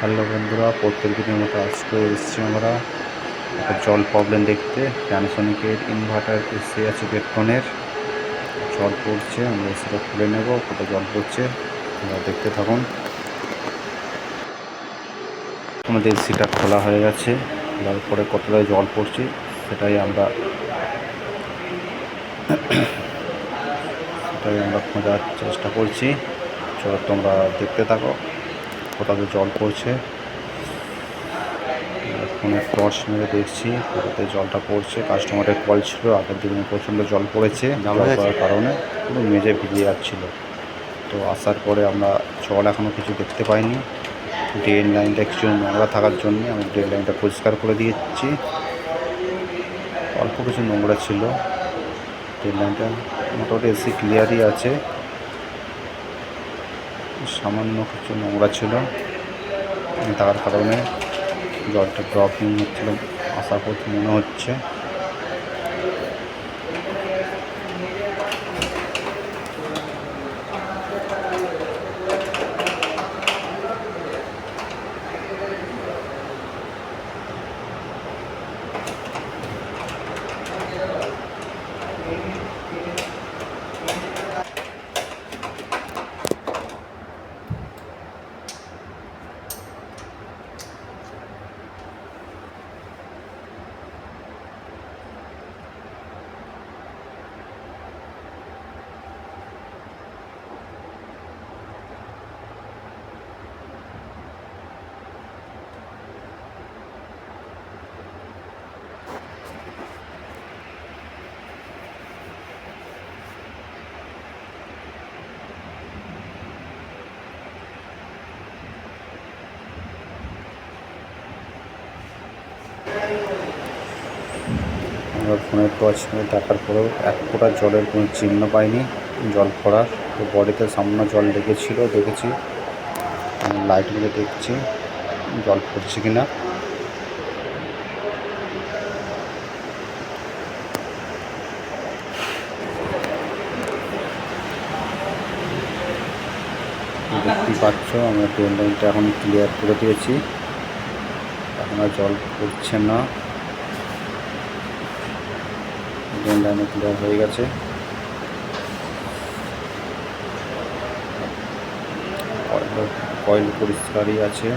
Hello বন্ধুরা, প্রত্যেক দিনের মতো আজকে এসেছি আমরা একটা জল প্রবলেম দেখতে। প্যানাসোনিকের ইনভার্টার এসে আছে পেট্রনের, জল পড়ছে। আমরা এসিটা খুলে নেব, কত জল পড়ছে আমরা দেখতে থাকুন। আমাদের এসিটা খোলা হয়ে গেছে, খোলার পরে কতটা জল পড়ছে সেটাই আমরা খোঁজার চেষ্টা করছি। চলো তোমরা দেখতে থাকো কোথাতে জল পড়ছে। ফোনে টর্চ মেরে দেখছি কোথাতে জলটা পড়ছে। কাস্টমারের কল ছিল, আগের দিনে প্রচণ্ড জল পড়েছে, জল পড়ার কারণে পুরো মেঝে ভিজে যাচ্ছিলো। তো আসার পরে আমরা জল এখনও কিছু দেখতে পাইনি। ড্রেন লাইনটা কিছু নোংরা থাকার জন্যে আমি ড্রেন লাইনটা পরিষ্কার করে দিয়েছি। অল্প কিছু নোংরা ছিল, ড্রেন লাইনটা মোটামুটি এসি ক্লিয়ারই আছে, সামান্য কিছু নোংরা ছিল থাকার কারণে জলটা ড্রপিং হচ্ছিল আশা করতে মনে হচ্ছে। আমরা ফোনের টর্চ মেরে দেখার পরেও এক ফোঁটা জলের কোনো চিহ্ন পাইনি জল পড়ার। তো বডিতে সামান্য জল লেগেছিল, দেখেছি লাইট মেরে দেখছি জল পড়ছে কিনা। দেখতেই পাচ্ছ আমরা ড্রেন লাইনটা এখন ক্লিয়ার করে দিয়েছি, এখন আর জল পড়ছে না, ড্রেন লাইনে ক্লিয়ার হয়ে গেছে। কয়েল পরিষ্কারই আছে।